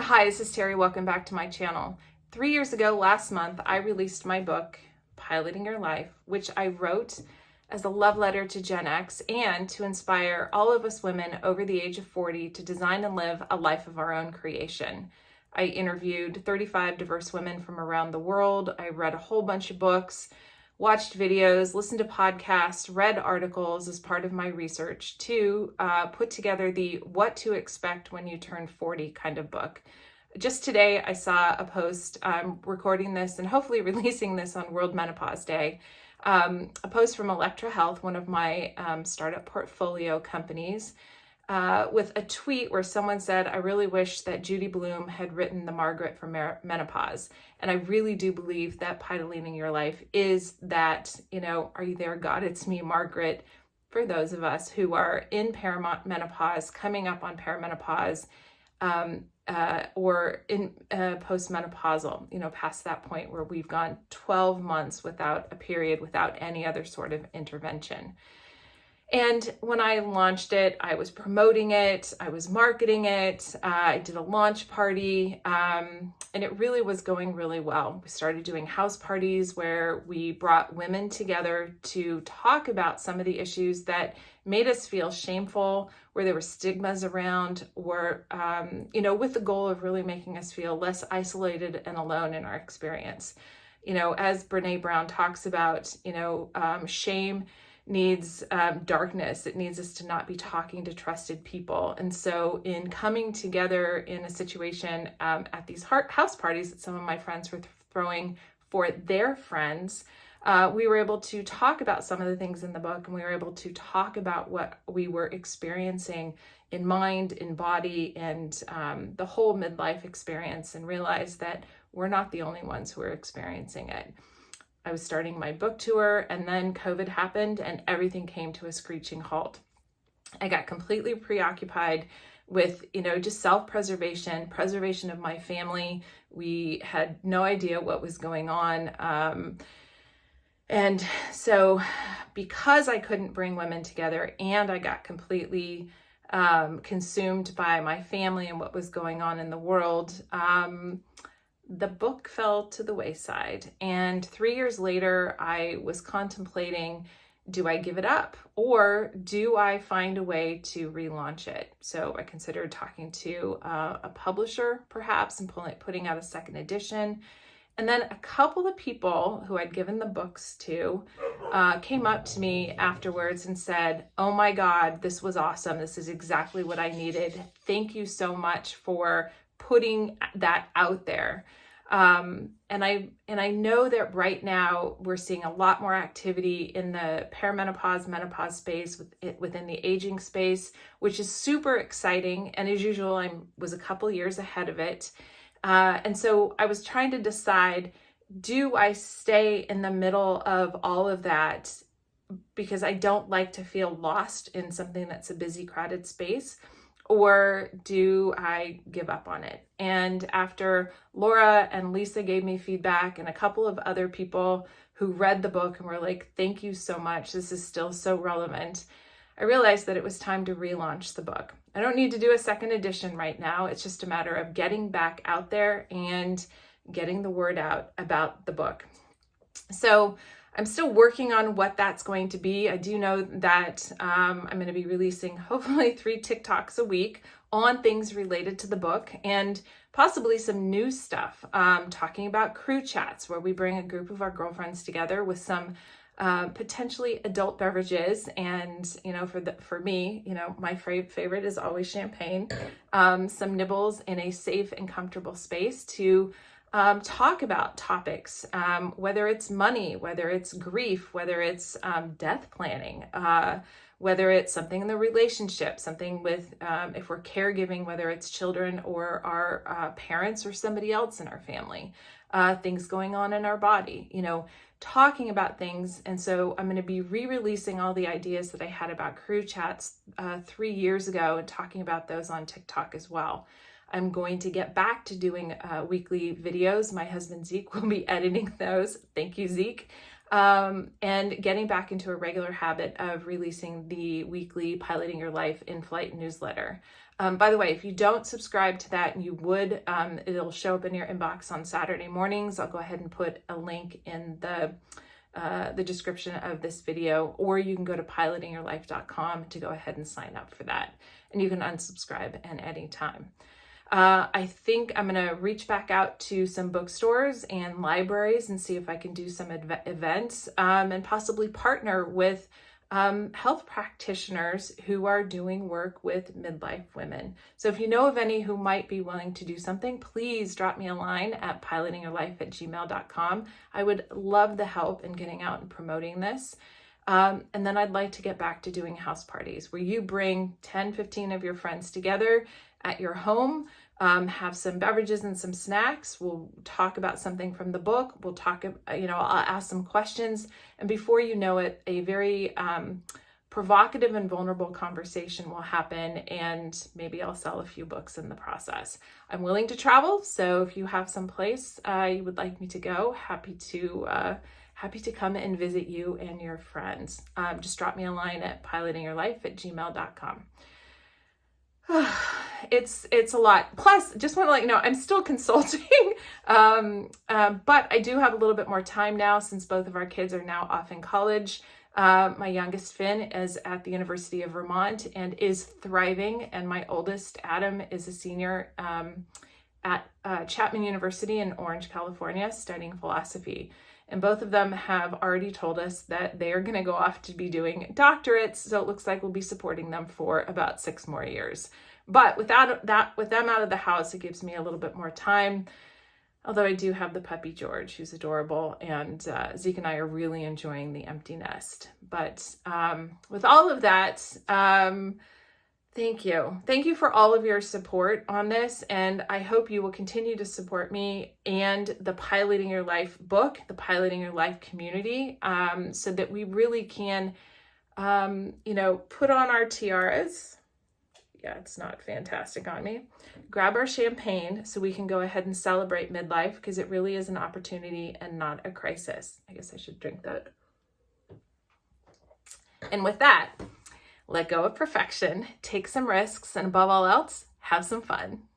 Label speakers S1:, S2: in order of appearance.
S1: Hi, this is Terri. Welcome back to my channel. 3 years ago, last month, I released my book, Piloting Your Life, which I wrote as a love letter to GenX and to inspire all of us women over the age of 40 to design and live a life of our own creation. I interviewed 35 diverse women from around the world. I read a whole bunch of books, watched videos, listened to podcasts, read articles as part of my research to put together the What to Expect When You Turn 40 kind of book. Just today, I saw a post, I'm recording this and hopefully releasing this on World Menopause Day, a post from Elektra Health, one of my startup portfolio companies, with a tweet where someone said, I really wish that Judy Blume had written the Margaret for Menopause. And I really do believe that Piloting Your Life is that, are you there, God? It's me, Margaret, for those of us who are in menopause, coming up on perimenopause, or in postmenopausal, past that point where we've gone 12 months without a period, without any other sort of intervention. And when I launched it, I was promoting it, I was marketing it, I did a launch party, and it really was going really well. We started doing house parties where we brought women together to talk about some of the issues that made us feel shameful, where there were stigmas around, or, with the goal of really making us feel less isolated and alone in our experience. As Brene Brown talks about, shame needs darkness. It needs us to not be talking to trusted people. And so in coming together in a situation at these house parties that some of my friends were throwing for their friends, we were able to talk about some of the things in the book, and we were able to talk about what we were experiencing in mind, in body, and the whole midlife experience, and realize that we're not the only ones who are experiencing it. I was starting my book tour, and then COVID happened and everything came to a screeching halt. I got completely preoccupied with, just self-preservation, preservation of my family. We had no idea what was going on. And so because I couldn't bring women together and I got completely consumed by my family and what was going on in the world, the book fell to the wayside. And 3 years later, I was contemplating, do I give it up or do I find a way to relaunch it? So I considered talking to a publisher perhaps and putting out a second edition. And then a couple of people who I'd given the books to came up to me afterwards and said, oh my God, this was awesome. This is exactly what I needed. Thank you so much for putting that out there. And I know that right now we're seeing a lot more activity in the perimenopause, menopause space, within the aging space, which is super exciting. And as usual, I was a couple years ahead of it. And so I was trying to decide, do I stay in the middle of all of that because I don't like to feel lost in something that's a busy, crowded space? Or do I give up on it? And after Laura and Lisa gave me feedback and a couple of other people who read the book and were like, thank you so much, this is still so relevant, I realized that it was time to relaunch the book. I don't need to do a second edition right now. It's just a matter of getting back out there and getting the word out about the book. So I'm still working on what that's going to be. I do know that I'm going to be releasing hopefully 3 TikToks a week on things related to the book, and possibly some new stuff, talking about crew chats where we bring a group of our girlfriends together with some potentially adult beverages. And, for me, my favorite is always champagne, some nibbles in a safe and comfortable space to talk about topics, whether it's money, whether it's grief, whether it's death planning, whether it's something in the relationship, something with, if we're caregiving, whether it's children or our parents or somebody else in our family, things going on in our body, talking about things. And so I'm going to be re-releasing all the ideas that I had about crew chats 3 years ago and talking about those on TikTok as well. I'm going to get back to doing weekly videos. My husband Zeke will be editing those. Thank you, Zeke. and getting back into a regular habit of releasing the weekly Piloting Your Life in-flight newsletter. By the way, if you don't subscribe to that, and you would, it'll show up in your inbox on Saturday mornings. I'll go ahead and put a link in the description of this video, or you can go to pilotingyourlife.com to go ahead and sign up for that. And you can unsubscribe at any time. I think I'm going to reach back out to some bookstores and libraries and see if I can do some events and possibly partner with health practitioners who are doing work with midlife women. So if you know of any who might be willing to do something, please drop me a line at pilotingyourlife@gmail.com. I would love the help in getting out and promoting this. And then I'd like to get back to doing house parties where you bring 10, 15 of your friends together at your home, have some beverages and some snacks. We'll talk about something from the book. We'll talk, I'll ask some questions. And before you know it, a very provocative and vulnerable conversation will happen. And maybe I'll sell a few books in the process. I'm willing to travel. So if you have some place you would like me to go, happy to come and visit you and your friends. Just drop me a line at pilotingyourlife@gmail.com. It's a lot. Plus, just want to let you know, I'm still consulting, but I do have a little bit more time now since both of our kids are now off in college. My youngest, Finn, is at the University of Vermont and is thriving. And my oldest, Adam, is a senior at Chapman University in Orange, California, studying philosophy. And both of them have already told us that they are going to go off to be doing doctorates. So it looks like we'll be supporting them for about 6 more years. But with them out of the house, it gives me a little bit more time. Although I do have the puppy George, who's adorable. And Zeke and I are really enjoying the empty nest. But with all of that, thank you. Thank you for all of your support on this. And I hope you will continue to support me and the Piloting Your Life book, the Piloting Your Life community, so that we really can, put on our tiaras. Yeah, it's not fantastic on me. Grab our champagne so we can go ahead and celebrate midlife, because it really is an opportunity and not a crisis. I guess I should drink that. And with that, let go of perfection, take some risks, and above all else, have some fun.